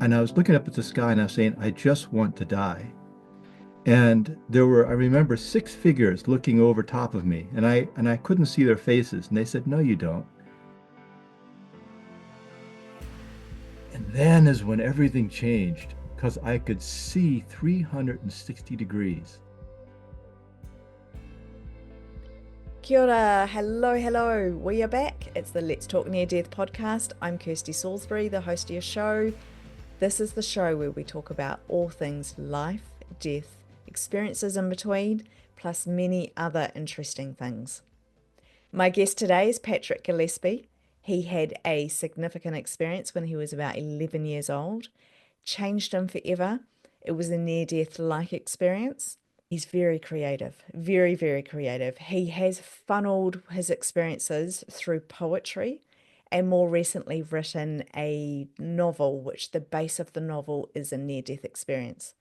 and I was looking up at the sky and I was saying, I just want to die. And there were, I remember, six figures looking over top of me, and I couldn't see their faces. And they said, "No, you don't." And then is when everything changed because I could see 360 degrees. Kia ora, hello, hello. We are back. It's the Let's Talk Near Death podcast. I'm Kirsty Salisbury, the host of your show. This is the show where we talk about all things life, death, experiences in between, plus many other interesting things. My guest today is Patrick Gillespie. He had a significant experience when he was about 11 years old, changed him forever. It was a near-death-like experience. He's very creative, very, very creative. He has funneled his experiences through poetry and more recently written a novel, which the base of the novel is a near-death experience.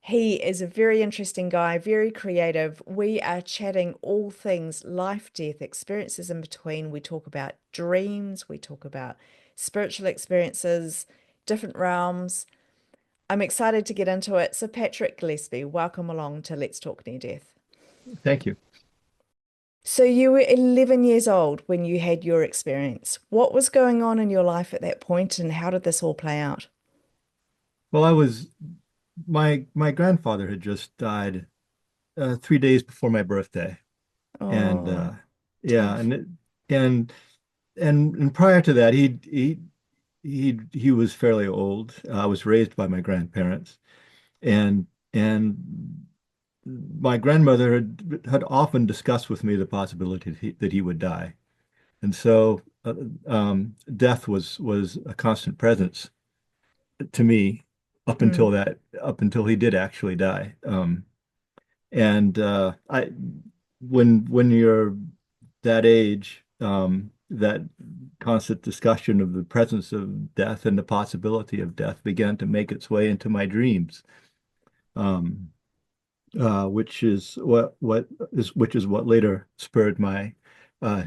He is a very interesting guy, very creative. We are chatting all things life, death, experiences in between. We talk about dreams, we talk about spiritual experiences, different realms. I'm excited to get into it. So, Patrick Gillespie, welcome along to Let's Talk Near Death. Thank you. So, you were 11 years old when you had your experience. What was going on in your life at that point, and how did this all play out? Well, my grandfather had just died 3 days before my birthday, and Oh, yeah, tough. and and prior to that, he was fairly old. I was raised by my grandparents, and my grandmother had often discussed with me the possibility that he would die, and so death was a constant presence to me Mm, up until he did actually die. And I when you're that age, that constant discussion of the presence of death and the possibility of death began to make its way into my dreams. Um, which is what later spurred my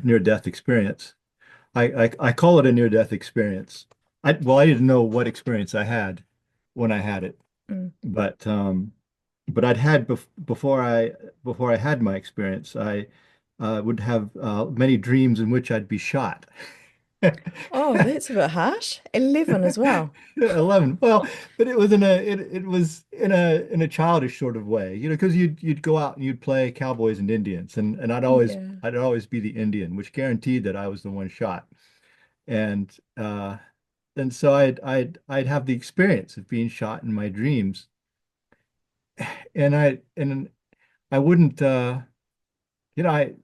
near-death experience. I call it a near-death experience. I didn't know what experience I had when I had it, mm. but I'd had before I had my experience, I would have many dreams in which I'd be shot. Oh, that's a bit harsh. 11 as well. 11. Well, but it was in a childish sort of way, because you'd go out and you'd play cowboys and Indians, and Yeah. I'd always be the Indian, which guaranteed that I was the one shot. And so I'd have the experience of being shot in my dreams, and I wouldn't you know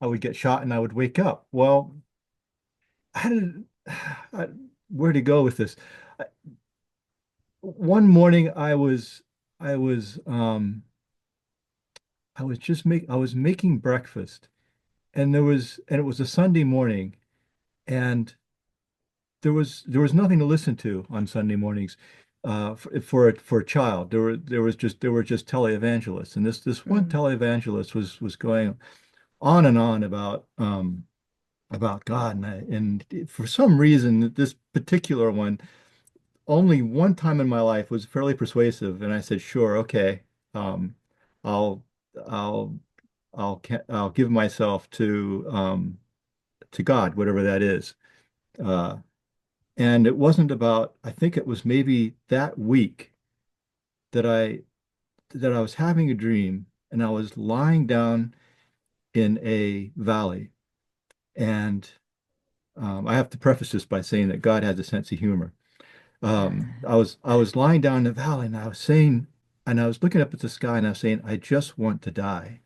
I would get shot and I would wake up. Well, how did I, where to go with this? I- One morning I was I was making breakfast, and it was a Sunday morning, and there was nothing to listen to on Sunday mornings for a child. There were just televangelists, and this one Mm. televangelist was going on and on about God, and for some reason this particular one, only one time in my life, was fairly persuasive, and I said, "Sure, okay, um, I'll I'll I'll give myself to God, whatever that is." Uh, and it wasn't about, I think it was maybe that week that I was having a dream, and I was lying down in a valley, and I have to preface this by saying that God has a sense of humor. I was lying down in the valley, and I was looking up at the sky, and I was saying, I just want to die.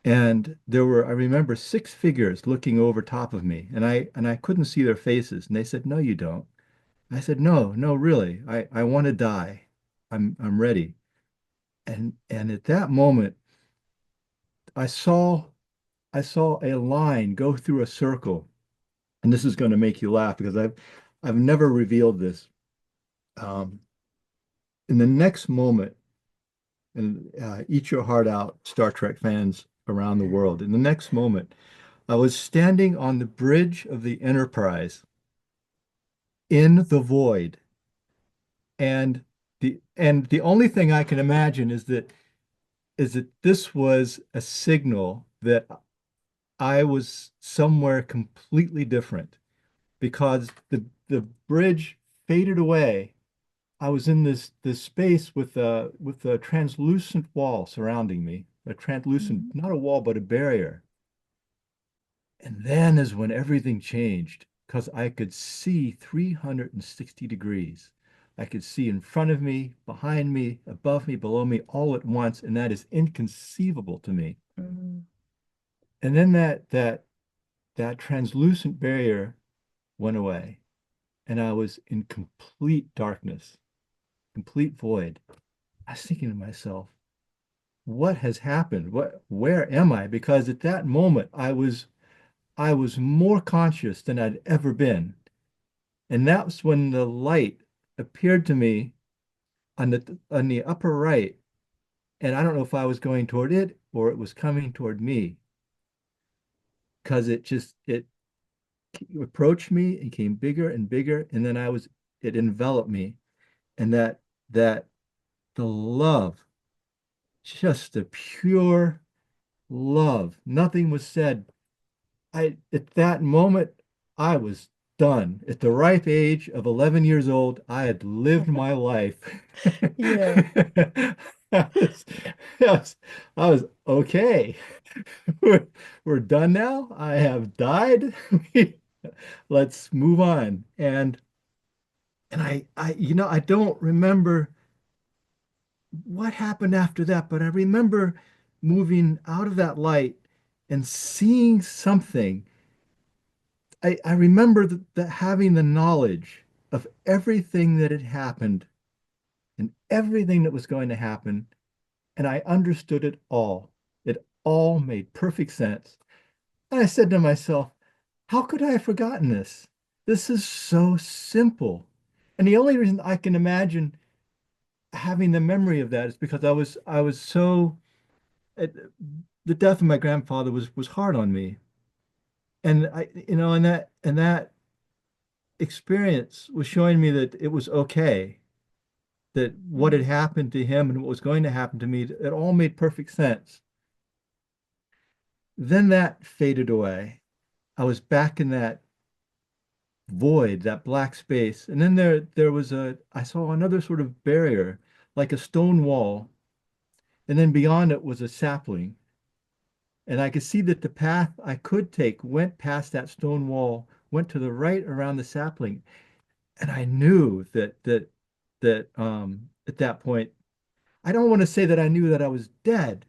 And I remember six figures looking over top of me, and I couldn't see their faces. And they said, "No, you don't." I said, "No, no, really. I want to die. I'm ready." And at that moment, I saw I saw a line go through a circle. And this is going to make you laugh because I've never revealed this. Um, in the next moment, and eat your heart out, Star Trek fans around the world. In the next moment, I was standing on the bridge of the Enterprise in the void, And the only thing I can imagine is that this was a signal that I was somewhere completely different because the bridge faded away. I was in this space with a translucent wall surrounding me, a translucent, Mm. not a wall, but a barrier. And then is when everything changed because I could see 360 degrees. I could see in front of me, behind me, above me, below me, all at once, and that is inconceivable to me. Mm. And then that translucent barrier went away, and I was in complete darkness, complete void. I was thinking to myself, what has happened? Where am I? Because at that moment I was more conscious than I'd ever been. And that's when the light appeared to me on the upper right. And I don't know if I was going toward it or it was coming toward me because it approached me and came bigger and bigger. And then it enveloped me. And that the love, just the pure love, nothing was said. At that moment, I was done. At the ripe age of 11 years old, I had lived my life. Yeah. I was, yes, I was okay. We're, we're done now. I have died. Let's move on. And I don't remember what happened after that, but I remember moving out of that light and seeing something. I remember that having the knowledge of everything that had happened and everything that was going to happen, and I understood it all. It all made perfect sense. And I said to myself, how could I have forgotten this? This is so simple. And the only reason I can imagine having the memory of that is because I was so it, the death of my grandfather was hard on me. And and that experience was showing me that it was okay, that what had Mm. happened to him and what was going to happen to me, it all made perfect sense. Then that faded away. I was back in that void, that black space. And then I saw another sort of barrier, like a stone wall. And then beyond it was a sapling. And I could see that the path I could take went past that stone wall, went to the right around the sapling. And I knew that at that point, I don't want to say that I knew that I was dead,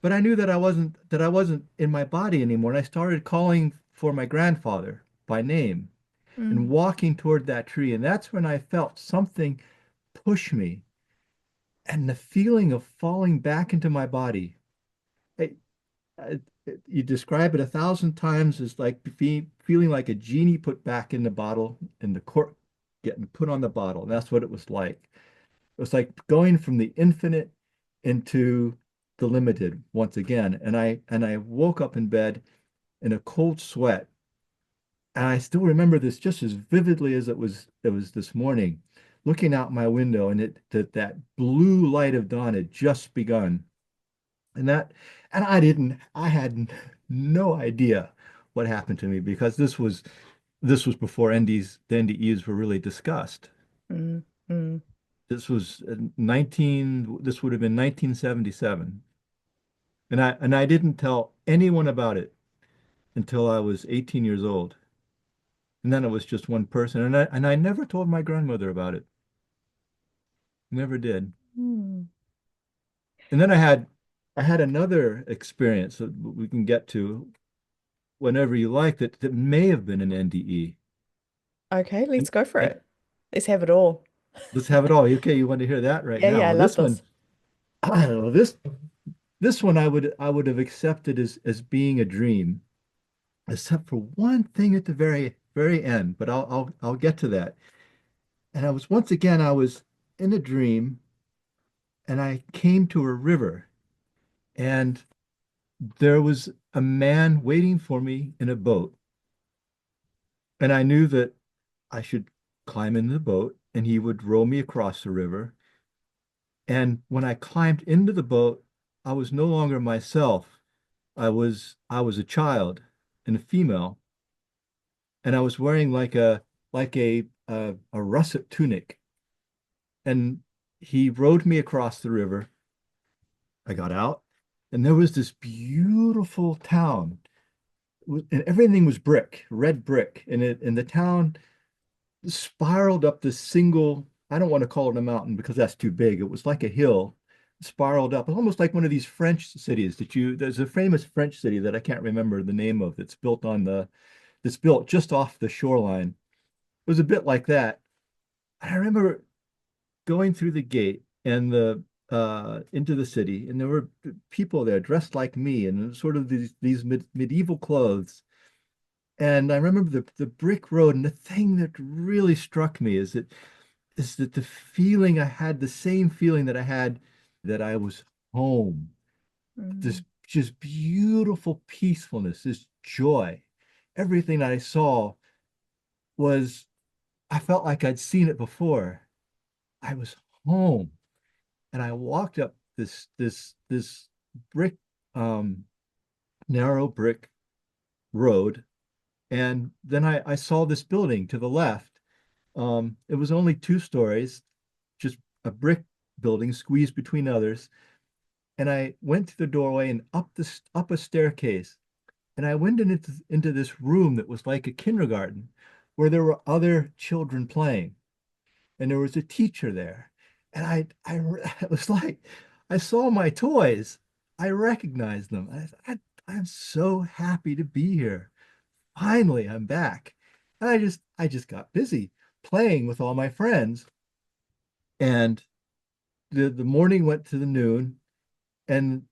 but I knew that I wasn't in my body anymore. And I started calling for my grandfather by name and Mm. walking toward that tree. And that's when I felt something push me and the feeling of falling back into my body. I, I, you describe it 1,000 times as like feeling like a genie put back in the bottle and the cork getting put on the bottle. And that's what it was like. It was like going from the infinite into the limited once again. And I woke up in bed in a cold sweat. And I still remember this just as vividly as it was this morning, looking out my window and that blue light of dawn had just begun. And that and I had no idea what happened to me because this was before the NDEs were really discussed. Mm. Mm. This would have been 1977. And I didn't tell anyone about it until I was 18 years old. And then it was just one person. And I never told my grandmother about it. Never did. Mm. And then I had another experience that we can get to whenever you like that may have been an NDE. Okay, let's And, go for and it. Let's have it all. let's have it all. Okay, you want to hear that right Yeah, now? yeah, I Well, love this this. one, I don't know, this one I would have accepted as being a dream, except for one thing at the very end. But I'll get to that. And I was in a dream, and I came to a river, and there was a man waiting for me in a boat, and I knew that I should climb in the boat and he would row me across the river. And when I climbed into the boat, I was no longer myself. I was a child and a female, and I was wearing like a russet tunic. And he rowed me across the river. I got out, and there was this beautiful town, and everything was brick, red brick, and the town spiraled up this single, I don't want to call it a mountain because that's too big. It was like a hill, spiraled up, almost like one of these French cities there's a famous French city that I can't remember the name of that's built just off the shoreline. It was a bit like that. I remember going through the gate and the into the city, and there were people there dressed like me and sort of these medieval clothes. And I remember the brick road, and the thing that really struck me is that the feeling I had, the same feeling that I had that I was home. This Mm. just beautiful peacefulness, this joy. Everything that I saw was, I felt like I'd seen it before. I was home, and I walked up this brick, um, narrow brick road, and then I saw this building to the left. It was only 2 stories, just a brick building squeezed between others. And I went through the doorway and up a staircase, and I went into this room that was like a kindergarten, where there were other children playing, and there was a teacher there. And it was like I saw my toys. I recognized them. I'm so happy to be here. Finally, I'm back. And I just got busy playing with all my friends. And the morning went to the noon, and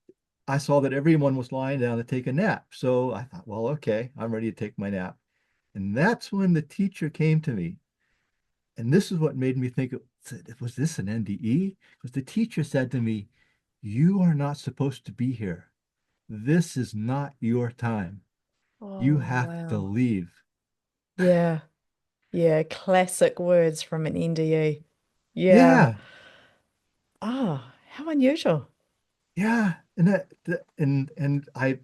I saw that everyone was lying down to take a nap. So I thought, well, okay, I'm ready to take my nap. And that's when the teacher came to me. And this is what made me think, was this an NDE? Because the teacher said to me, you are not supposed to be here. This is not your time. You Oh, have to wow. leave. Yeah. Yeah. Classic words from an NDE. Yeah. Yeah, Ah, how unusual. yeah. And I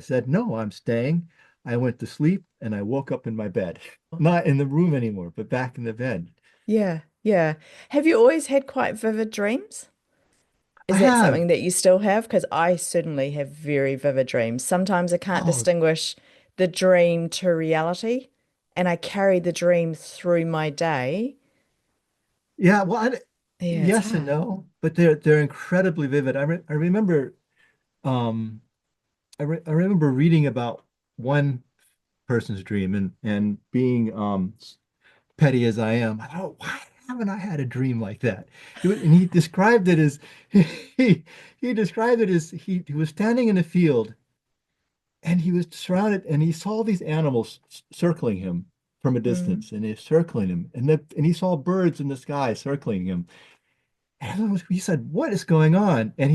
said, no, I'm staying. I went to sleep and I woke up in my bed. Not in the room anymore, but back in the bed. Yeah. Yeah. Have you always had quite vivid dreams? I Is that have. something that you still have? Because I certainly have very vivid dreams. Sometimes I can't Oh, distinguish the dream to reality, and I carry the dream through my day. yeah. Well, Yeah, it's yes and hard. no, but they're incredibly vivid. I remember um I remember reading about one person's dream and being petty as I am. I thought, why haven't I had a dream like that? And he described it as he he described it as he was standing in a field, and he was surrounded, and he saw these animals circling him from a Mm, distance, and they're circling him, and he saw birds in the sky circling him. And he said, "What is going on?" And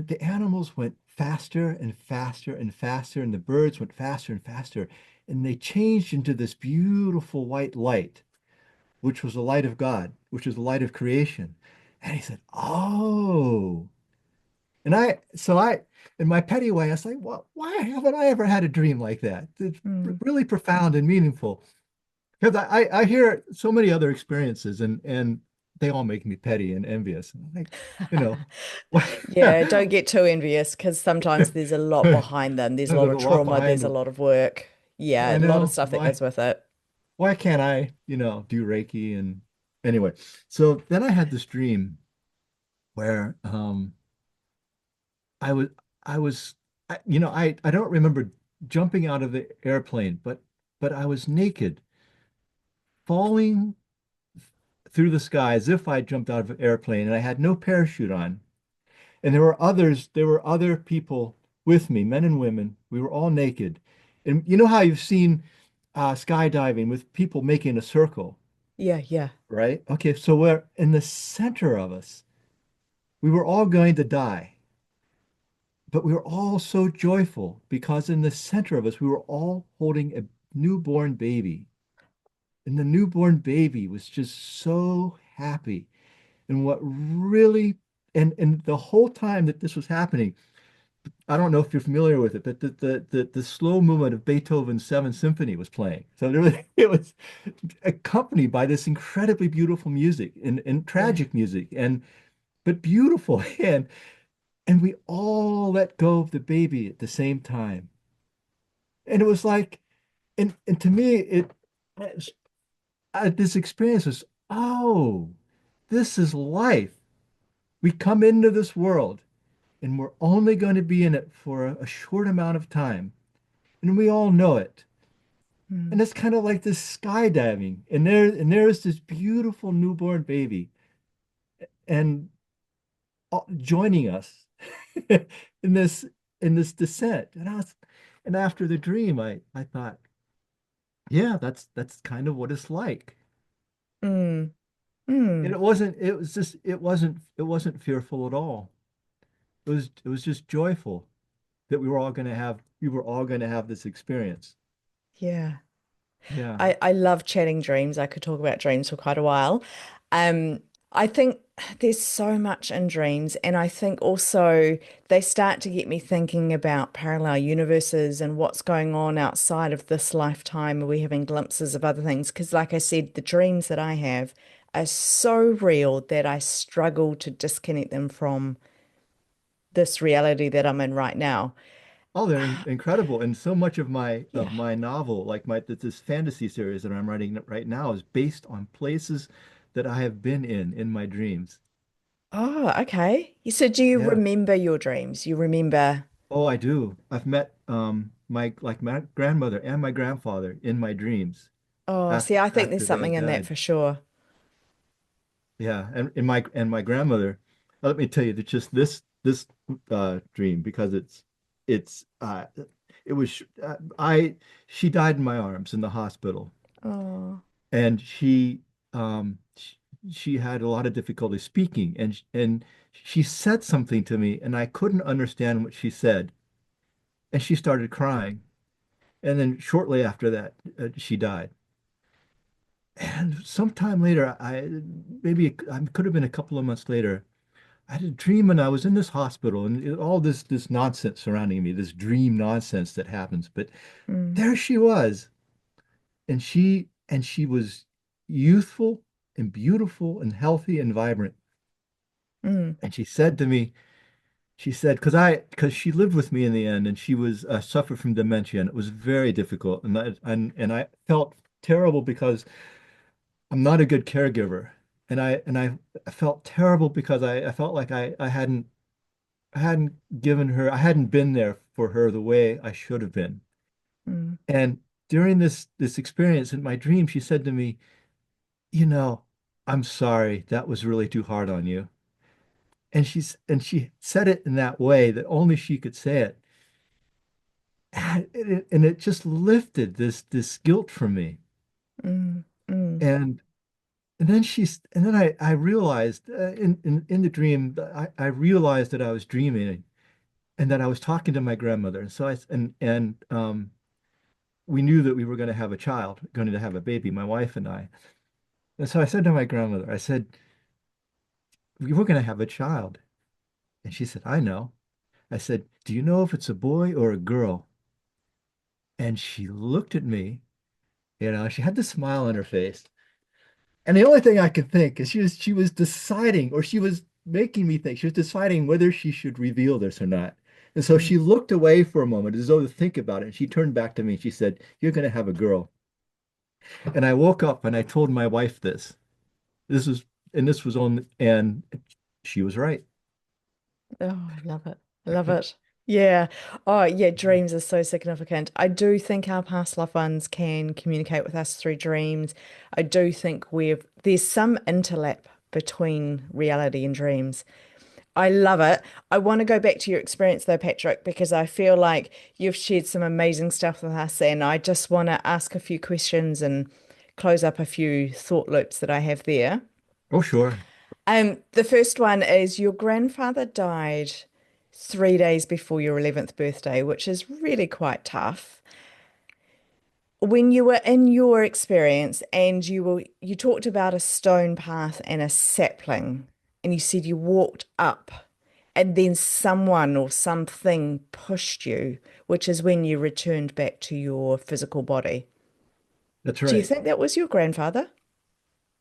the animals went faster and faster and faster, and the birds went faster and faster, and they changed into this beautiful white light, which was the light of God, which is the light of creation. And he said, "Oh." And in my petty way, I was like, "Well, why haven't I ever had a dream like that? It's mm. really profound and meaningful." Because I hear so many other experiences, and they all make me petty and envious. And I'm like, you know, Yeah, don't get too envious because sometimes there's a lot behind them. There's a lot there's of a lot trauma, there's a behind. lot of work. Yeah, I a lot of know stuff that why. goes with it. Why can't I, do Reiki? And anyway, so then I had this dream where I was I was I don't remember jumping out of the airplane, but I was naked, falling through the sky as if I jumped out of an airplane, and I had no parachute on. And there were other people with me, men and women. We were all naked. And you know how you've seen skydiving with people making a circle, Yeah, yeah. right? Okay, so we're in the center of us. We were all going to die, but we were all so joyful because in the center of us, we were all holding a newborn baby. and the newborn baby was just so happy. And what really, and the whole time that this was happening, I don't know if you're familiar with it, but the slow movement of Beethoven's Seventh Symphony was playing. So there was, it was accompanied by this incredibly beautiful music and Yeah. tragic music, and but beautiful. And we all let go of the baby at the same time. And it was like, and to me, this experience was, oh, this is life. We come into this world and we're only going to be in it for a short amount of time. And we all know it. Mm. And it's kind of like this skydiving. And there's this beautiful newborn baby and joining us in this descent. And after the dream, I thought, yeah, that's kind of what it's like. Mm. And Mm. it wasn't fearful at all. It was just joyful that we were all going to have this experience. Yeah. Yeah. I love chatting dreams. I could talk about dreams for quite a while. Um, I think there's so much in dreams, and I think also they start to get me thinking about parallel universes and what's going on outside of this lifetime. Are we having glimpses of other things? Because, like I said, the dreams that I have are so real that I struggle to disconnect them from this reality that I'm in right now. Oh, they're incredible. And so much of my Yeah. novel, like this fantasy series that I'm writing right now, is based on places that I have been in my dreams. Oh, okay. So do you Yeah. remember your dreams? You remember? Oh, I do. I've met my grandmother and my grandfather in my dreams Oh, see, after I think there's after they something had in that died. for sure. Yeah, and my grandmother, let me tell you that just this dream, because it's it was I she died in my arms in the hospital, Oh, and she had a lot of difficulty speaking, and she said something to me and I couldn't understand what she said, and she started crying, and then shortly after that she died. And sometime later, I could have been a couple of months later, I had a dream and I was in this hospital, and all this nonsense surrounding me, this dream nonsense that happens. But mm, there she was, and she was youthful and beautiful and healthy and vibrant. mm, And she said to me, she said, because she lived with me in the end, and she was suffered from dementia, and it was very difficult, and I felt terrible because I'm not a good caregiver, and I felt terrible because I felt like I hadn't I hadn't been there for her the way I should have been. mm, And during this experience in my dream, she said to me, you know, I'm sorry, that was really too hard on you. And she said it in that way that only she could say it. And it just lifted this guilt from me. mm, mm, And and then I realized in the dream, I realized that I was dreaming and that I was talking to my grandmother. And so we knew that we were going to have a child, going to have a baby, my wife and I. And so I said to my grandmother, I said, we were going to have a child. And she said, I know. I said, do you know if it's a boy or a girl? And she looked at me, she had this smile on her face. And the only thing I could think is she was deciding, or she was making me think, she was deciding whether she should reveal this or not. And so mm. she looked away for a moment as though to think about it. And she turned back to me and she said, you're going to have a girl. And I woke up and I told my wife this. This was, and she was right. Oh, I love it. I love it. Yeah. Oh, yeah. Dreams are so significant. I do think our past loved ones can communicate with us through dreams. I do think there's some interlap between reality and dreams. I love it. I want to go back to your experience though, Patrick, because I feel like you've shared some amazing stuff with us, and I just want to ask a few questions and close up a few thought loops that I have there. Oh, sure. The first one is your grandfather died 3 days before your 11th birthday, which is really quite tough. when you were in your experience and you talked about a stone path and a sapling, and you said you walked up and then someone or something pushed you, which is when you returned back to your physical body. That's Do you right. think that was your grandfather?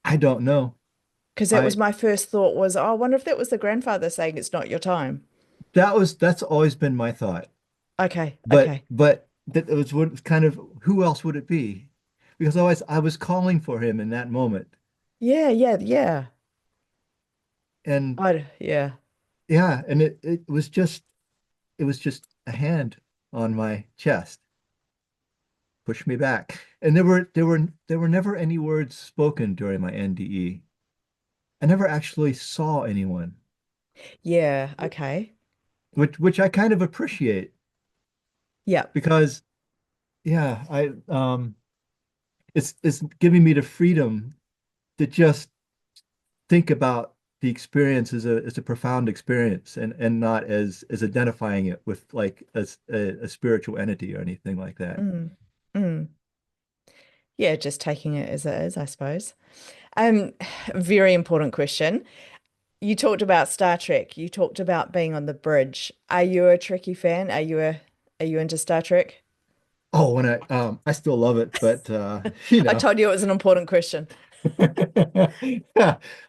I don't know. Because that was I my first thought was, oh, I wonder if that was the grandfather saying it's not your time. that's always been my thought. Okay, But okay. that it was what kind of who else would it be? Because I was calling for him in that moment. Yeah, yeah, yeah. And Yeah. yeah, and it was just a hand on my chest, pushed me back. And there were never any words spoken during my NDE. I never actually saw anyone, Yeah, okay. which I kind of appreciate Yeah. because yeah, I it's giving me the freedom to just think about the experience as a profound experience and not as identifying it with like as a spiritual entity or anything like that. Mm, mm. Yeah, just taking it as it is, I suppose. Very important question. You talked about Star Trek. You talked about being on the bridge. Are you a Trekkie fan? Are you into Star Trek? Oh, when I still love it, but I told you it was an important question.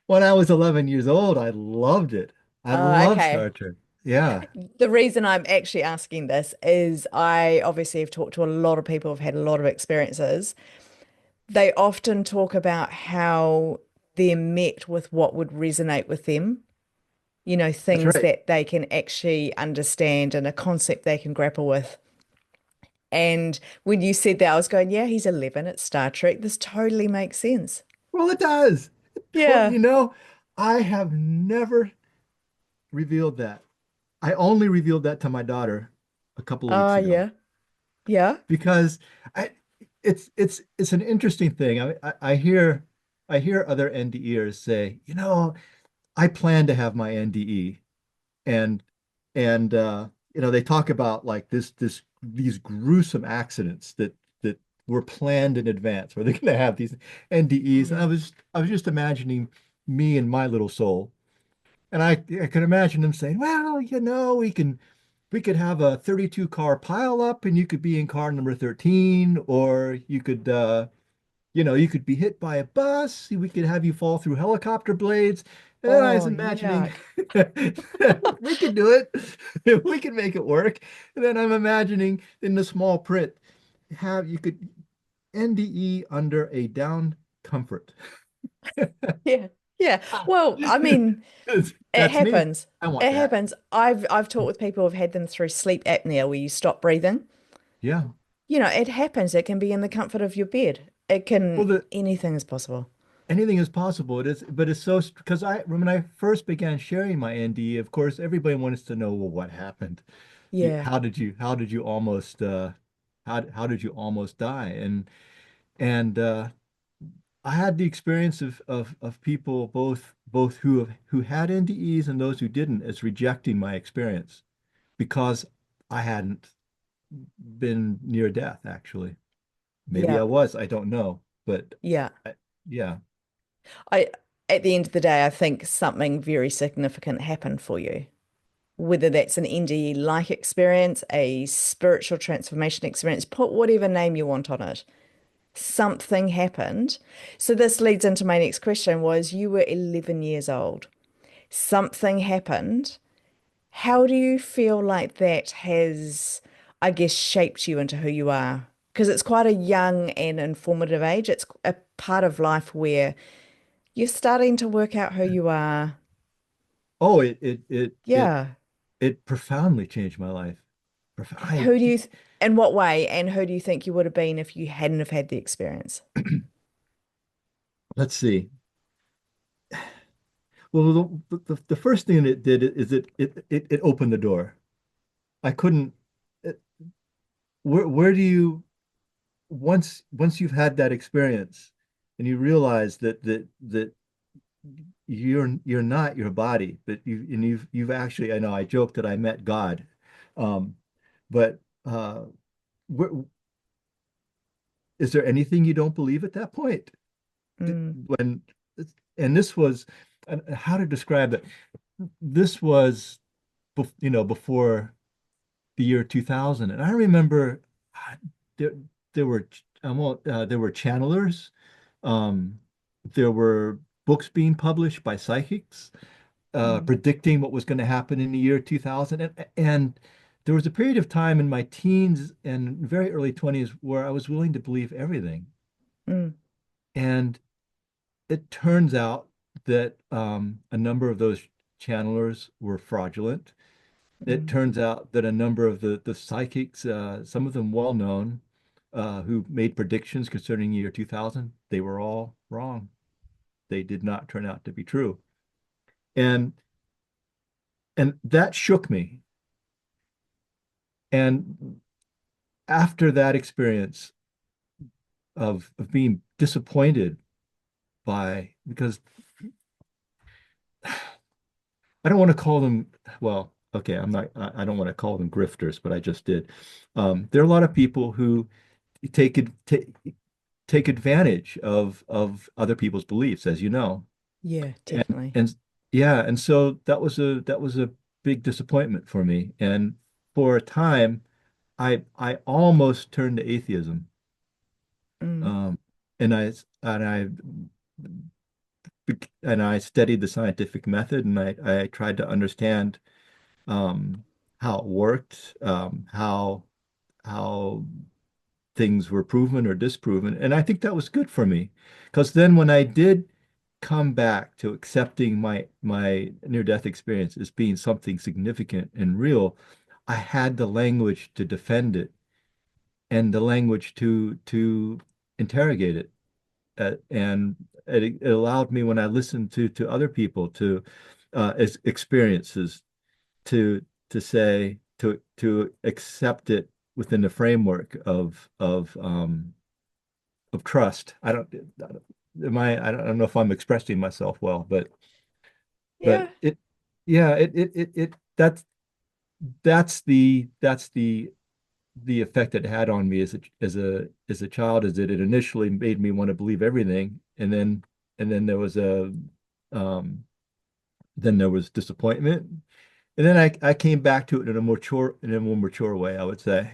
when I was 11 years old, I loved it. I loved Okay. Star Trek. Yeah, The reason I'm actually asking this is I obviously have talked to a lot of people who've had a lot of experiences. They often talk about how they're met with what would resonate with them, that's things right. that they can actually understand and a concept they can grapple with. And when you said that, I was going, yeah, he's 11 at Star Trek. This totally makes sense. Well, it does. Yeah. You know, I have never revealed that. I only revealed that to my daughter a couple of weeks ago Yeah. Yeah. because I, it's an interesting thing. I hear other NDEers say, I plan to have my NDE, and they talk about like these gruesome accidents that were planned in advance, where they're going to have these NDEs. And I Mm. was I was just imagining me and my little soul, and I could imagine them saying, well, we could have a 32 car pile up, and you could be in car number 13, or you could be hit by a bus. We could have you fall through helicopter blades. And then I was Oh, imagining yuck. we could do it. We could make it work. And then I'm imagining in the small print, you could NDE under a down comfort. Yeah. Yeah. Well, I mean, it That's me. happens. I want It that. happens. I've talked with people who've had them through sleep apnea where you stop breathing. Yeah. It happens. It can be in the comfort of your bed. Well, Anything is possible. anything is possible. But it's so because when I first began sharing my NDE, of course, everybody wants to know, well, what happened? Yeah. How did you almost die? And I had the experience of people both who had NDEs and those who didn't as rejecting my experience because I hadn't been near death, actually. Maybe I Yeah. was, I don't know. But Yeah. yeah, I, at the end of the day, I think something very significant happened for you. Whether that's an NDE-like experience, a spiritual transformation experience, put whatever name you want on it. Something happened. So this leads into my next question was you were 11 years old. Something happened. How do you feel like that has, I guess, shaped you into who you are? Because it's quite a young and informative age. It's a part of life where you're starting to work out who you are. oh, it Yeah. it profoundly changed my life. I Who do you, in what way, and who do you think you would have been if you hadn't have had the experience? Let's see. Well, the first thing it did is it opened the door. I couldn't. it- where do you once you've had that experience and you realize that you're not your body, but you've actually, I know I joked that I met God, um, but where is there anything you don't believe at that point? Mm, When, and this was, how to describe it? This was, before the year 2000. And I remember uh, there, there were, there were channelers. Um, there were books being published by psychics, mm, predicting what was going to happen in the year 2000. And there was a period of time in my teens and very early 20s where I was willing to believe everything. mm, And it turns out that a number of those channelers were fraudulent. It mm, turns out that a number of the psychics, some of them well known, who made predictions concerning year 2000, they were all wrong. They did not turn out to be true. And and that shook me. And after that experience of being disappointed by, because I don't want to call them, well, okay, I don't want to call them grifters, but I just did. There are a lot of people who take advantage of other people's beliefs, as you know. yeah, And definitely. and yeah, and so that was a big disappointment for me. And for a time, I almost turned to atheism. Mm, Um, and I studied the scientific method, and I tried to understand how it worked, how things were proven or disproven. And I think that was good for me. Because then when I did come back to accepting my near-death experience as being something significant and real, I had the language to defend it and the language to interrogate it. And it allowed me, when I listened to other people, to experiences, to say, to accept it within the framework of trust. I don't know if I'm expressing myself well, but yeah. yeah, that's the effect it had on me as a child, is that it initially made me want to believe everything, and then um there was disappointment, and then I came back to it in a more mature way, I would say.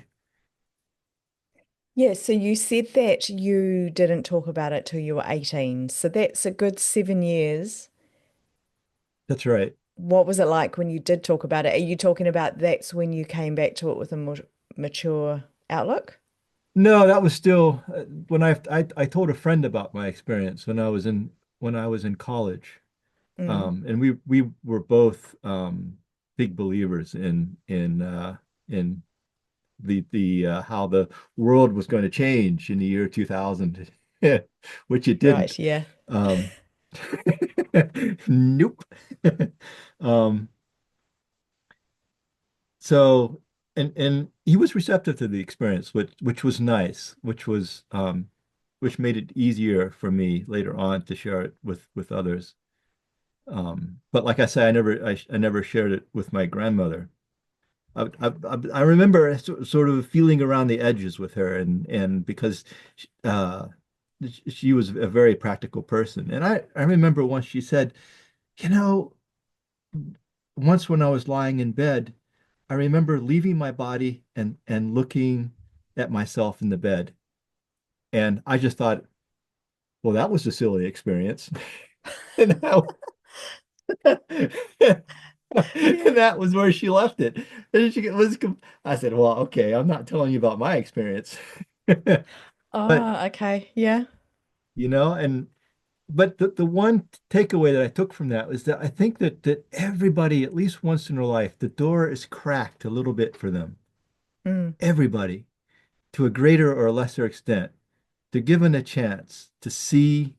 Yeah, so you said that you didn't talk about it till you were 18. So that's a good 7 years. That's right. What was it like when you did talk about it? Are you talking about that's when you came back to it with a more mature outlook? No, that was still when I told a friend about my experience when I was in college. Mm, And we were both big believers in the how the world was going to change in the year 2000, which it right, didn't. yeah. Um, nope. Um, so and he was receptive to the experience, which was nice, which made it easier for me later on to share it with others. But like I say, I never shared it with my grandmother. I remember sort of feeling around the edges with her, and because uh, she was a very practical person, and I remember once she said, you know, once when I was lying in bed, I remember leaving my body and looking at myself in the bed, and I just thought, well, that was a silly experience, and that, Yeah. and that was where she left it. And I said, well, okay, I'm not telling you about my experience. But, Oh, okay. Yeah. and but the one takeaway that I took from that was that I think that everybody, at least once in their life, the door is cracked a little bit for them. Mm, Everybody, to a greater or lesser extent, they're given a chance to see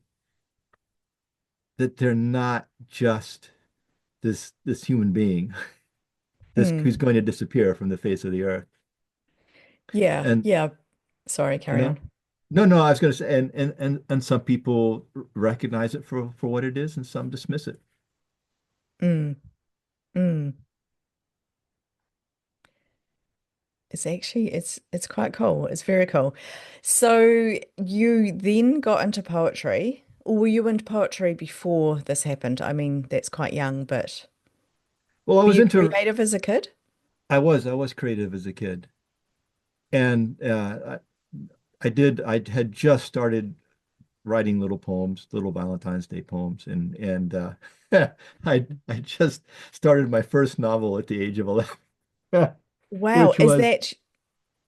that they're not just this human being, this mm. who's going to disappear from the face of the earth. Yeah. And Yeah. Sorry, you carry know, on. no, I was going to say, and some people recognize it for what it is, and some dismiss it. Mm, mm. it's quite cool. It's very cool. So you then got into poetry, or were you into poetry before this happened? I mean, that's quite young, but Well, were you creative as a kid? I was creative as a kid. And I had just started writing little poems, little Valentine's Day poems, and I just started my first novel at the age of 11, Wow, which is was that,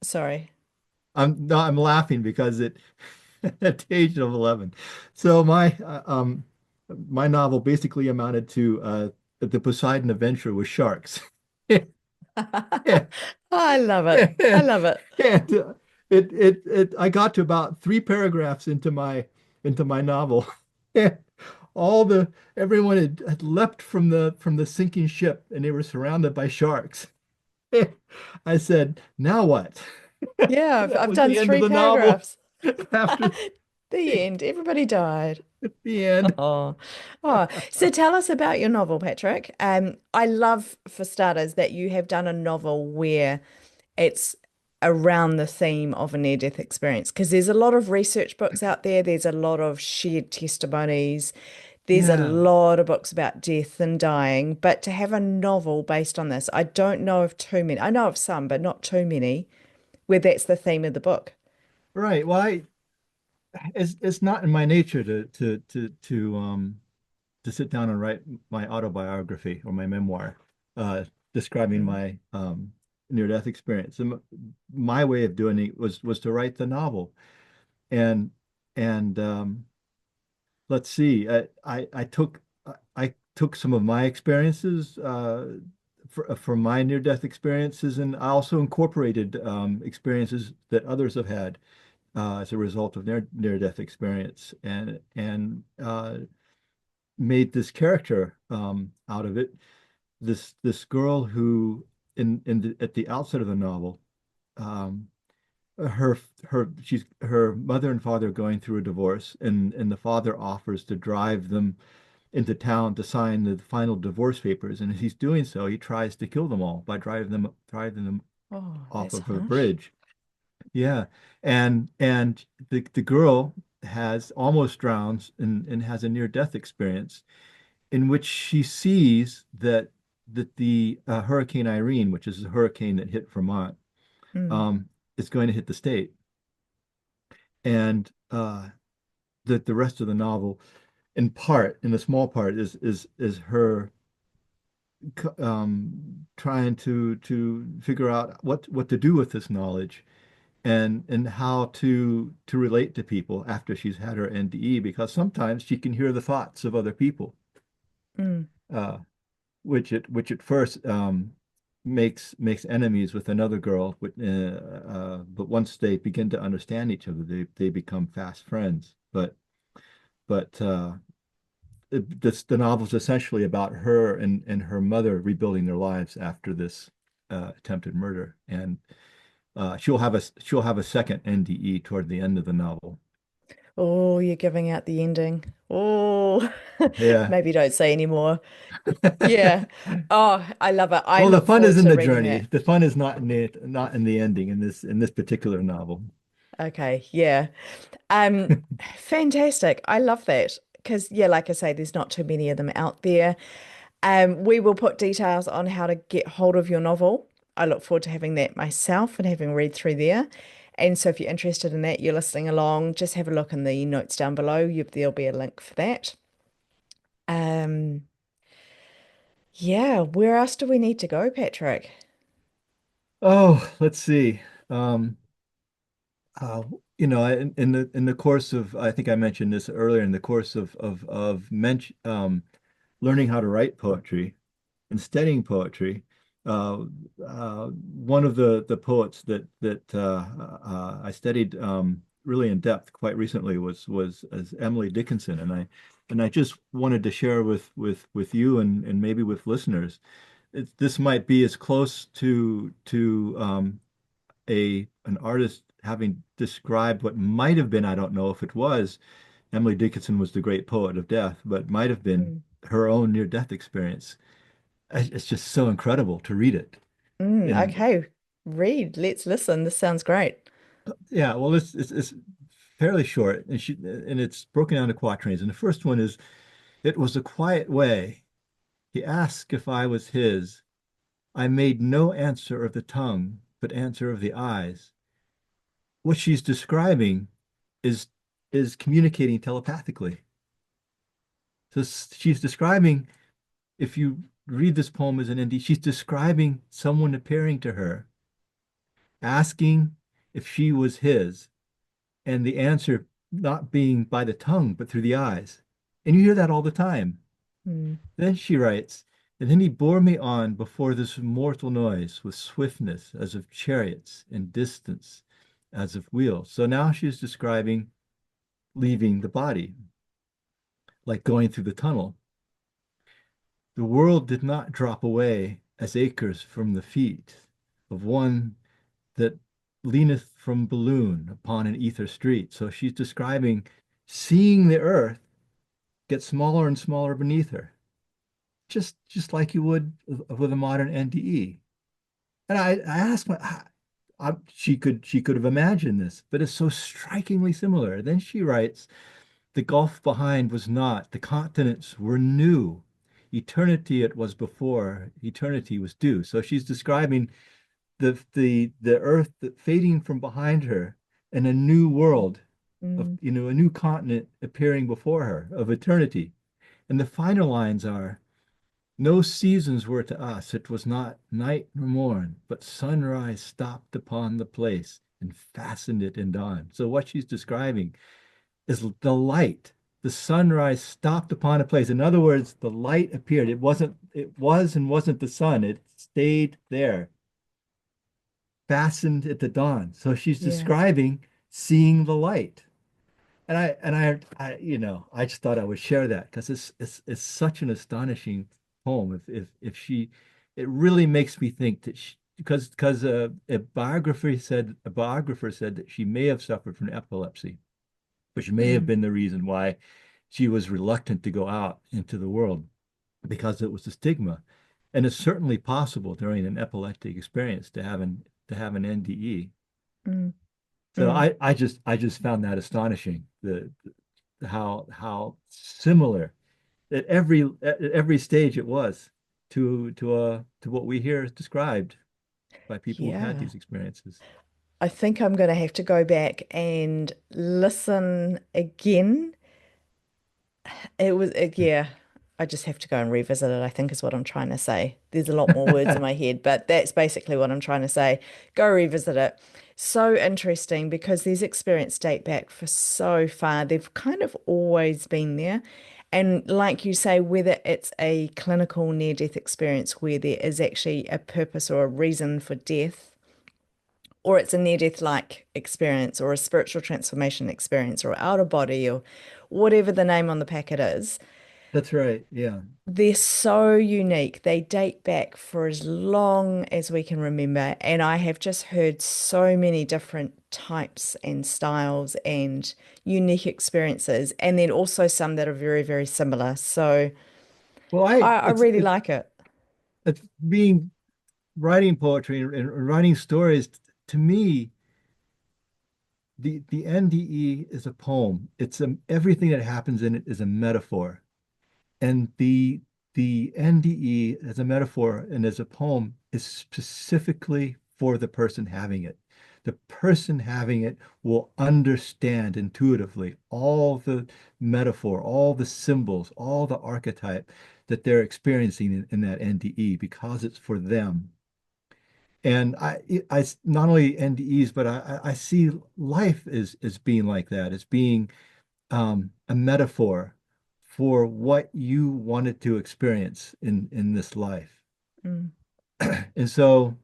sorry. I'm no, I'm laughing because it at the age of 11. So my novel basically amounted to the Poseidon Adventure with sharks. I love it. I And, love it. I got to about three paragraphs into my novel. And all the everyone had leapt from the sinking ship and they were surrounded by sharks. I said, now what? Yeah, That I've was done the end of three the novel. paragraphs. After The end. Everybody died. the end. Oh, oh. So tell us about your novel, Patrick. I love, for starters, that you have done a novel where it's around the theme of a near-death experience. Because there's a lot of research books out there. There's a lot of shared testimonies. There's a Yeah, lot of books about death and dying. But to have a novel based on this, I don't know of too many. I know of some, but not too many, where that's the theme of the book. right. Well, it's not in my nature to sit down and write my autobiography or my memoir, describing Mm. my near-death experience. And my way of doing it was to write the novel. And and let's see, I took some of my experiences from my near-death experiences, and I also incorporated experiences that others have had as a result of their near-death experience, and made this character out of it. This girl who at the outset of the novel, um, her mother and father are going through a divorce, and the father offers to drive them into town to sign the final divorce papers, and as he's doing so, he tries to kill them all by driving them Oh, off that's of a harsh. bridge. Yeah, and the girl has almost drowns and has a near death experience in which she sees that the Hurricane Irene, which is a hurricane that hit Vermont, Mm, um, is going to hit the state, and that the rest of the novel, in part, in a small part, is her trying to figure out what to do with this knowledge and how to relate to people after she's had her NDE, because sometimes she can hear the thoughts of other people, mm, uh, which at first makes enemies with another girl, but once they begin to understand each other, they become fast friends. But the novel's essentially about her and her mother rebuilding their lives after this attempted murder, and she'll have a second NDE toward the end of the novel. oh, you're giving out the ending. Oh, Yeah. maybe don't say anymore. Yeah. Oh, I love it. I Well, the look fun forward is in to the reading that. journey. The fun is not in the ending in this particular novel. Okay. Yeah. Fantastic. I love that because, yeah, like I say, there's not too many of them out there. We will put details on how to get hold of your novel. I look forward to having that myself and having read through there. And so if you're interested in that, you're listening along, just have a look in the notes down below. There'll be a link for that. Um, yeah, where else do we need to go, Patrick? Oh, let's see. Um, uh, in the course of, I think I mentioned this earlier, in the course of learning how to write poetry and studying poetry, uh, one of the poets that I studied really in depth quite recently was as Emily Dickinson, and I just wanted to share with you and maybe with listeners. This might be as close to a an artist having described what might have been, I don't know if it was, Emily Dickinson was the great poet of death, but might have been Mm. her own near-death experience. It's just so incredible to read it. And Okay. Read, let's listen. This sounds great. Yeah, well, it's fairly short, and it's broken down to quatrains. And the first one is, "It was a quiet way. He asked if I was his. I made no answer of the tongue, but answer of the eyes." What she's describing is is communicating telepathically. So she's describing, if you read this poem as an ND, she's describing someone appearing to her, asking if she was his, and the answer not being by the tongue, but through the eyes. And you hear that all the time. Mm, Then she writes, "And then he bore me on before this mortal noise with swiftness as of chariots and distance as of wheels." So now she's describing leaving the body, like going through the tunnel. "The world did not drop away as acres from the feet of one that leaneth from balloon upon an ether street." So she's describing seeing the earth get smaller and smaller beneath her, just like you would with a modern NDE. And I asked she could have imagined this, but it's so strikingly similar. Then she writes, "The gulf behind was not, the continents were new. Eternity it was before, eternity was due." So she's describing the earth that fading from behind her and a new world of, mm, a new continent appearing before her of eternity. And the final lines are, "No seasons were to us, it was not night nor morn, but sunrise stopped upon the place and fastened it in dawn." So what she's describing is the light. The sunrise stopped upon a place. In other words, the light appeared. It was and wasn't the sun. It stayed there, fastened at the dawn. So she's yeah. describing seeing the light. I just thought I would share that because it's such an astonishing poem. It really makes me think that because a biographer said that she may have suffered from epilepsy, which may have Mm, been the reason why she was reluctant to go out into the world because it was a stigma. And it's certainly possible during an epileptic experience to have an NDE. mm, So mm. I just found that astonishing, how similar at every stage it was to what we hear described by people who've had Yeah. these experiences. I think I'm going to have to go back and listen again. Yeah, I just have to go and revisit it, I think is what I'm trying to say. There's a lot more words in my head, but that's basically what I'm trying to say. Go revisit it. So interesting because these experiences date back for so far. They've kind of always been there. And like you say, whether it's a clinical near-death experience where there is actually a purpose or a reason for death, or it's a near-death-like experience or a spiritual transformation experience or out of body or whatever the name on the packet is, That's right. Yeah. they're so unique. They date back for as long as we can remember. And I have just heard so many different types and styles and unique experiences, and then also some that are very, very similar. So Well, I really like it. it's being writing poetry and writing stories. To me, the NDE is a poem. Everything that happens in it is a metaphor. And the NDE as a metaphor and as a poem is specifically for the person having it. The person having it will understand intuitively all the metaphor, all the symbols, all the archetype that they're experiencing in that NDE because it's for them. And I not only NDEs, but I see life as being like that, as being a metaphor for what you wanted to experience in this life. Mm, And so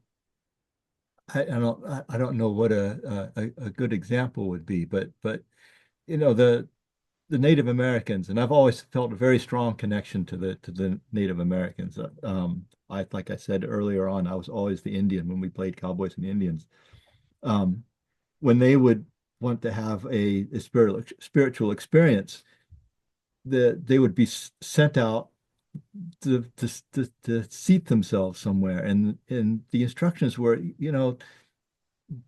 I don't know what a good example would be, but the Native Americans, and I've always felt a very strong connection to the Native Americans. Like I said earlier on, I was always the Indian when we played Cowboys and Indians. Um, when they would want to have a spiritual experience, they would be sent out to seat themselves somewhere. And the instructions were,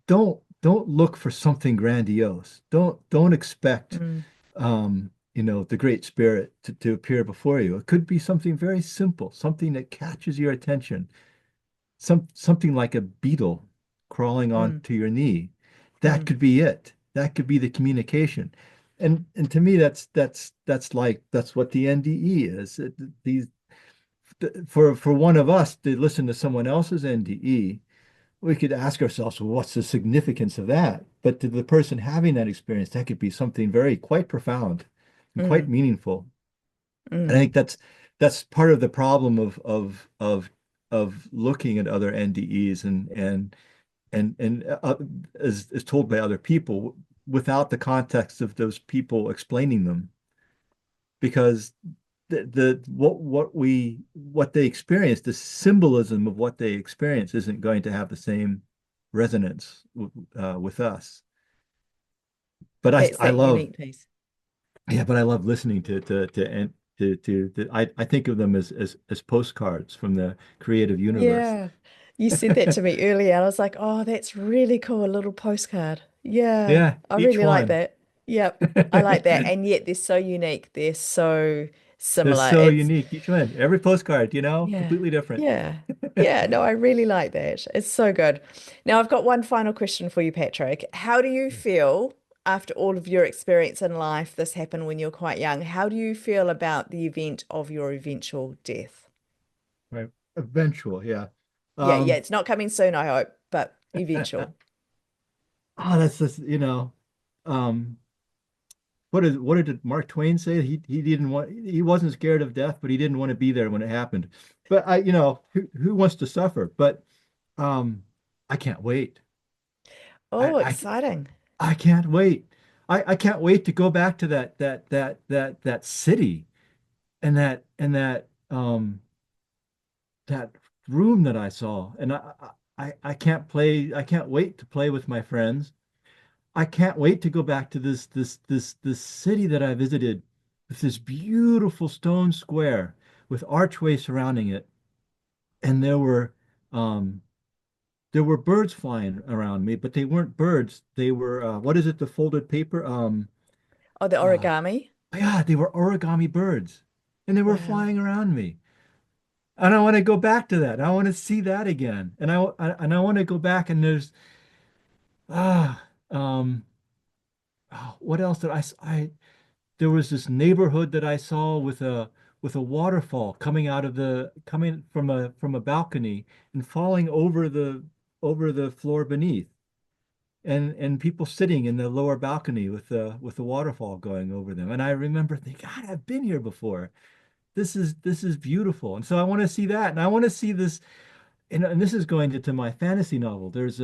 don't look for something grandiose. Don't expect Mm, the Great Spirit to appear before you. It could be something very simple, something that catches your attention, something like a beetle crawling mm, onto your knee. That mm, could be it. That could be the communication. And to me, that's what the NDE is. These for one of us to listen to someone else's NDE, we could ask ourselves, well, what's the significance of that? But to the person having that experience, that could be something very quite profound and quite mm, meaningful. And I mm. think that's part of the problem of looking at other NDEs and as told by other people without the context of those people explaining them, because what they experience, the symbolism of what they experience isn't going to have the same resonance with us. But That's I that love, unique piece. yeah, but I love listening I think of them as postcards from the creative universe. Yeah. You said that to me earlier, and I was like, oh, that's really cool. A little postcard. Yeah. Yeah, I each really like one. that. Yep. I like that. And yet they're so unique. They're so They're similar. so It's, unique, each one. Every postcard, yeah. completely different. Yeah. Yeah. No, I really like that. It's so good. Now, I've got one final question for you, Patrick. How do you feel after all of your experience in life? This happened when you're quite young. How do you feel about the event of your eventual death? Right. Eventual, yeah. Yeah. Yeah. Um, It's not coming soon, I hope, but eventual. that's just, um, what did Mark Twain say? He wasn't scared of death, but he didn't want to be there when it happened. But who wants to suffer? But um, I can't wait. I, Oh, I exciting. I can't wait. I can't wait to go back to that city and that room that I saw. And I can't wait to play with my friends. I can't wait to go back to this city that I visited with this beautiful stone square with archways surrounding it. And um there were birds flying around me, but they weren't birds. They were what is it, the folded paper? Oh, the Uh origami. yeah, they were origami birds. And they were Wow. flying around me. And I want to go back to that. I want to see that again. And I want to go back and there's ah um what else did I there was this neighborhood that I saw with a waterfall coming from a balcony and falling over the floor beneath, and people sitting in the lower balcony with the waterfall going over them. And I remember thinking, God, I've been here before. This is beautiful. And so I want to see that, and I want to see this. And this is going into my fantasy novel. There was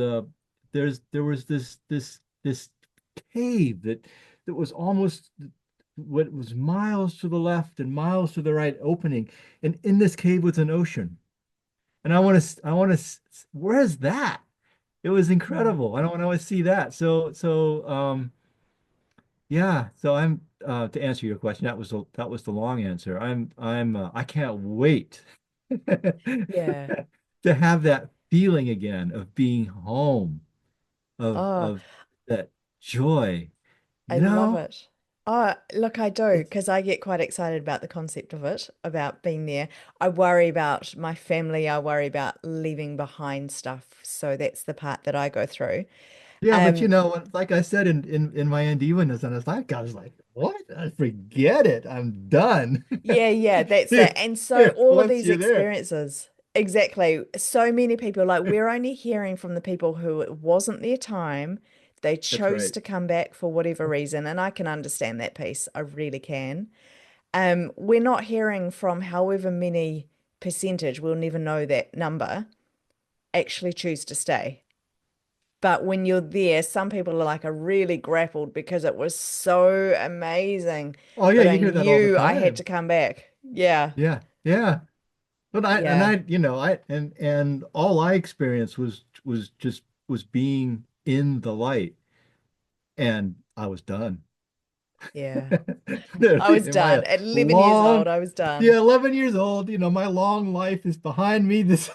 this cave that was almost what was miles to the left and miles to the right opening, and in this cave was an ocean. And I want to where's that? It was Mm. incredible. I don't want to see that. Yeah, so I'm to answer your question, that was the long answer. I can't wait Yeah. to have that feeling again of being home, Oh, of that joy. I You love know, it. Oh, look, I do, it's because I get quite excited about the concept of it, about being there. I worry about my family. I worry about leaving behind stuff. So that's the part that I go through. yeah, but Um, like I said in my ND windows, and I was like, what? I forget it. I'm done. Yeah, yeah, that's it. And so Yeah, all of once these you're there. experiences, exactly. So many people, like we're only hearing from the people who it wasn't their time. They That's chose right. to come back for whatever reason, and I can understand that piece. I really can. We're not hearing from however many percentage, we'll never know that number, actually choose to stay. But when you're there, some people are like, are really grappled because it was so amazing, Oh yeah, but you I hear that all the knew I had to time. come back. Yeah. Yeah, yeah. But Yeah. and all I experienced was being in the light, and I was done. Yeah. I was My done. At 11 years old, long, I was done. yeah, 11 years old, my long life is behind me. This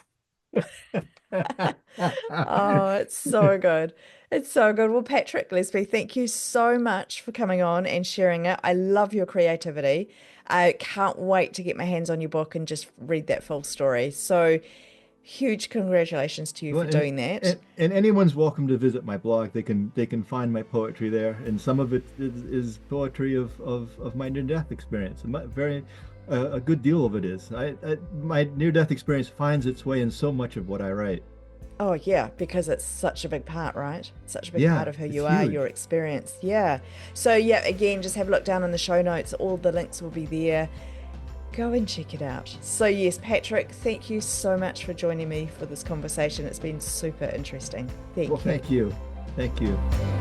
Oh, it's so good. It's so good. Well, Patrick Gillespie, thank you so much for coming on and sharing it. I love your creativity. I can't wait to get my hands on your book and just read that full story. So, huge congratulations to you Well, for doing that. and anyone's welcome to visit my blog. They can find my poetry there, and some of it is poetry of my near-death experience. Very a good deal of it is. My near-death experience finds its way in so much of what I write. Oh, yeah, because it's such a big part, right? Such a big part Yeah, of who it's you are, your huge. experience. Yeah. So, yeah, again, just have a look down in the show notes. All the links will be there. Go and check it out. So, yes, Patrick, thank you so much for joining me for this conversation. It's been super interesting. Well, Thank you. thank you. Thank you.